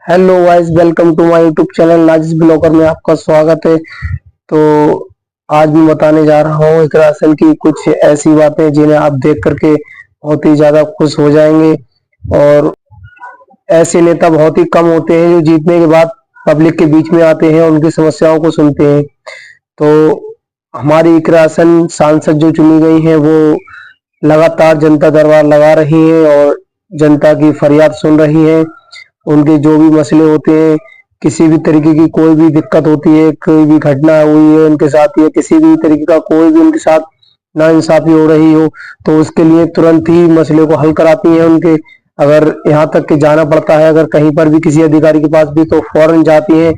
Hello guys, welcome to my YouTube channel Nazish blogger में आपका स्वागत है। तो आज मैं बताने जा रहा हूँ इकरा हसन की कुछ ऐसी बातें जिन्हें आप देख करके बहुत ही ज्यादा खुश हो जाएंगे। और ऐसे नेता बहुत ही कम होते हैं जो जीतने के बाद पब्लिक के बीच में आते हैं और उनकी समस्याओं को सुनते हैं। तो हमारी इकरा हसन सांसद जो चुनी गई है वो लगातार जनता दरबार लगा रही है और जनता की फरियाद सुन रही है। उनके जो भी मसले होते हैं, किसी भी तरीके की कोई भी दिक्कत होती है, कोई भी घटना हुई है उनके साथ या किसी भी तरीके का कोई भी उनके साथ नाइंसाफी हो रही हो तो उसके लिए तुरंत ही मसले को हल कराती हैं उनके। अगर यहाँ तक कि जाना पड़ता है अगर कहीं पर भी किसी अधिकारी के पास भी तो फौरन जाती हैं।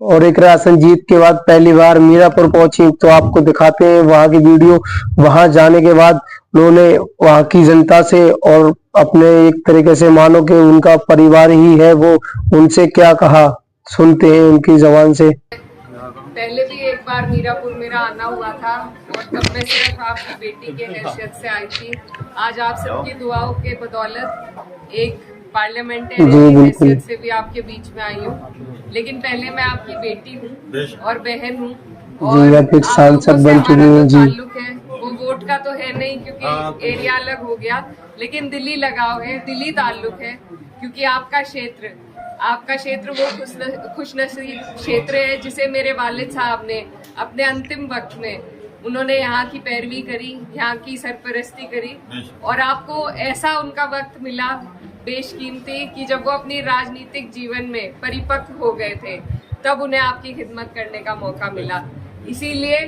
और इकरा हसन जीत के बाद पहली बार मीरापुर पहुंची तो आपको दिखाते हैं वहां की वीडियो। वहां जाने के बाद उन्होंने वहां की जनता से और अपने एक तरीके से मानो कि उनका परिवार ही है वो, उनसे क्या कहा सुनते हैं उनकी जबान से। पहले भी एक बार मीरापुर मेरा आना हुआ था और तब मैं सिर्फ आपकी बेटी के हैसियत से आई थी। आज आप सबकी दुआओं के बदौलत एक पार्लियामेंटेरियन की हैसियत से भी आपके बीच में आई हूँ। लेकिन पहले मैं आपकी बेटी हूँ और बहन हूँ और आप एक सांसद बन चुकी हैं जी। ताल्लुक है वो वोट का तो है नहीं क्योंकि एरिया अलग हो गया, लेकिन दिली लगाव है, दिली ताल्लुक है क्योंकि आपका क्षेत्र वो खुशनसीब क्षेत्र है जिसे मेरे वालिद साहब ने अपने अंतिम वक्त में उन्होंने यहाँ की पैरवी करी, यहाँ की सरपरस्ती करी और आपको ऐसा उनका वक्त मिला बेशकीमती कि जब वो अपनी राजनीतिक जीवन में परिपक्व हो गए थे तब उन्हें आपकी खिदमत करने का मौका मिला। इसीलिए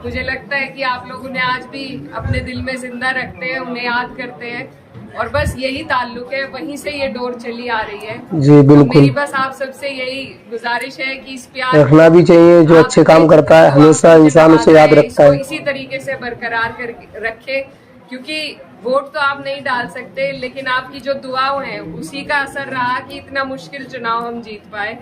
मुझे लगता है कि आप लोग उन्हें आज भी अपने दिल में जिंदा रखते हैं, उन्हें याद करते हैं और बस यही ताल्लुक है, वहीं से ये डोर चली आ रही है जी बिल्कुल। तो मेरी बस आप सबसे यही गुजारिश है कि इस प्यार रखना भी चाहिए, जो अच्छे काम करता है हमेशा इंसान उसे याद रखता है। इसी तरीके से बरकरार कर रखे क्योंकि वोट तो आप नहीं डाल सकते लेकिन आपकी जो दुआओं हैं उसी का असर रहा कि इतना मुश्किल चुनाव हम जीत पाए।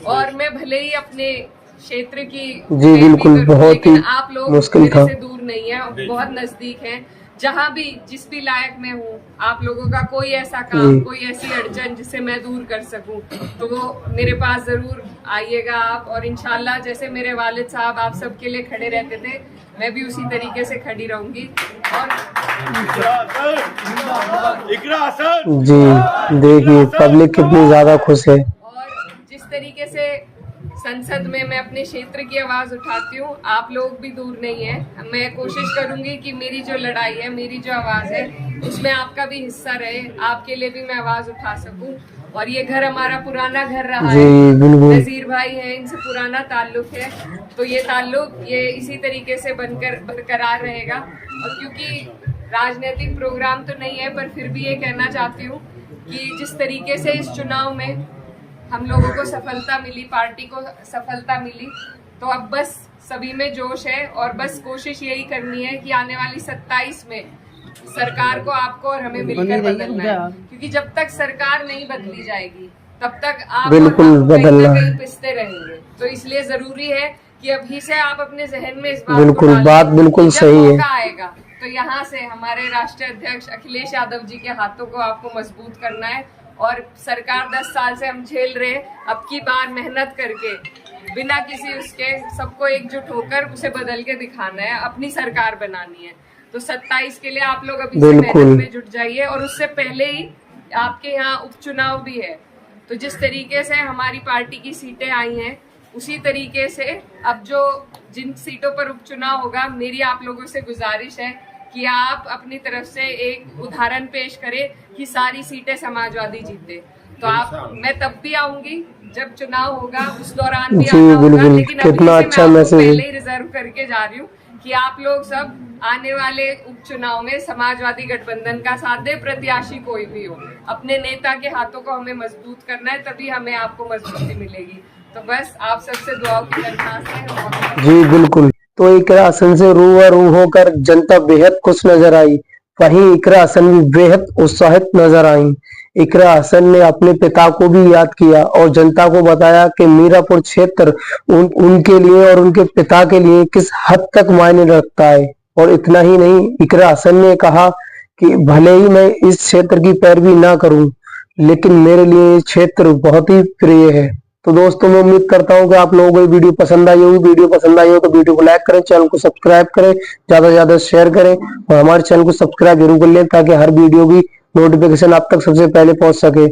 और मैं भले ही अपने क्षेत्र की जी बिल्कुल बहुत ही आप लोग मुश्किल था, से दूर नहीं है, बहुत नजदीक है। जहाँ भी जिस भी लायक में हूँ आप लोगों का कोई ऐसा काम, कोई ऐसी अड़चन जिसे मैं दूर कर सकूं तो वो मेरे पास जरूर आइएगा आप। और इंशाल्लाह जैसे मेरे वालिद साहब आप सबके लिए खड़े रहते थे मैं भी उसी तरीके से खड़ी रहूंगी। और जी देखिए पब्लिक कितनी ज्यादा खुश है। और जिस तरीके से संसद में मैं अपने क्षेत्र की आवाज उठाती हूँ आप लोग भी दूर नहीं है। मैं कोशिश करूंगी कि मेरी जो लड़ाई है, मेरी जो आवाज है उसमें आपका भी हिस्सा रहे, आपके लिए भी मैं आवाज उठा सकूं। और ये घर हमारा पुराना घर रहा है, नजीर भाई है, इनसे पुराना ताल्लुक है तो ये ताल्लुक ये इसी तरीके से बनकर बरकरार रहेगा। और क्योंकि राजनीतिक प्रोग्राम तो नहीं है पर फिर भी ये कहना चाहती हूँ कि जिस तरीके से इस चुनाव में हम लोगों को सफलता मिली, पार्टी को सफलता मिली, तो अब बस सभी में जोश है और बस कोशिश यही करनी है कि आने वाली 27 में सरकार को आपको और हमें मिलकर बदलना है क्योंकि जब तक सरकार नहीं बदली जाएगी तब तक आप बिल्कुल बदलना कहीं पिसते रहेंगे। तो इसलिए जरूरी है कि अभी से आप अपने जहन में इस बात बिल्कुल सही है। आएगा तो यहाँ से हमारे राष्ट्रीय अध्यक्ष अखिलेश यादव जी के हाथों को आपको मजबूत करना है और सरकार 10 साल से हम झेल रहे, अब की बार मेहनत करके बिना किसी उसके सबको एकजुट होकर उसे बदल के दिखाना है, अपनी सरकार बनानी है। तो 27 के लिए आप लोग अभी से मेहनत में जुट जाइए। और उससे पहले ही आपके यहाँ उपचुनाव भी है तो जिस तरीके से हमारी पार्टी की सीटें आई हैं उसी तरीके से अब जो जिन सीटों पर उपचुनाव होगा मेरी आप लोगों से गुजारिश है कि आप अपनी तरफ से एक उदाहरण पेश करें कि सारी सीटें समाजवादी जीते। तो आप मैं तब भी आऊंगी जब चुनाव होगा, उस दौरान भी आना होगा, लेकिन कितना अच्छा मैसेज पहले ही रिजर्व करके जा रही हूँ कि आप लोग सब आने वाले उपचुनाव में समाजवादी गठबंधन का साथ दे, प्रत्याशी कोई भी हो, अपने नेता के हाथों को हमें मजबूत करना है, तभी हमें आपको मजबूती मिलेगी। तो बस आप सबसे दुआओं की दरख्वास्त है। जी बिल्कुल। तो इकरा हसन से रूबरू होकर जनता बेहद खुश नजर आई, वहीं इकरा हसन भी बेहद उत्साहित नजर आई। इकरा हसन ने अपने पिता को भी याद किया और जनता को बताया कि मीरापुर क्षेत्र उनके लिए और उनके पिता के लिए किस हद तक मायने रखता है। और इतना ही नहीं, इकरा हसन ने कहा कि भले ही मैं इस क्षेत्र की पैरवी ना करूं लेकिन मेरे लिए ये क्षेत्र बहुत ही प्रिय है। तो दोस्तों मैं उम्मीद करता हूँ कि आप लोगों को ये वीडियो पसंद आई होगी। वीडियो पसंद आई हो तो वीडियो को लाइक करें, चैनल को सब्सक्राइब करें, ज्यादा से ज्यादा शेयर करें और हमारे चैनल को सब्सक्राइब जरूर कर लें ताकि हर वीडियो की नोटिफिकेशन आप तक सबसे पहले पहुंच सके।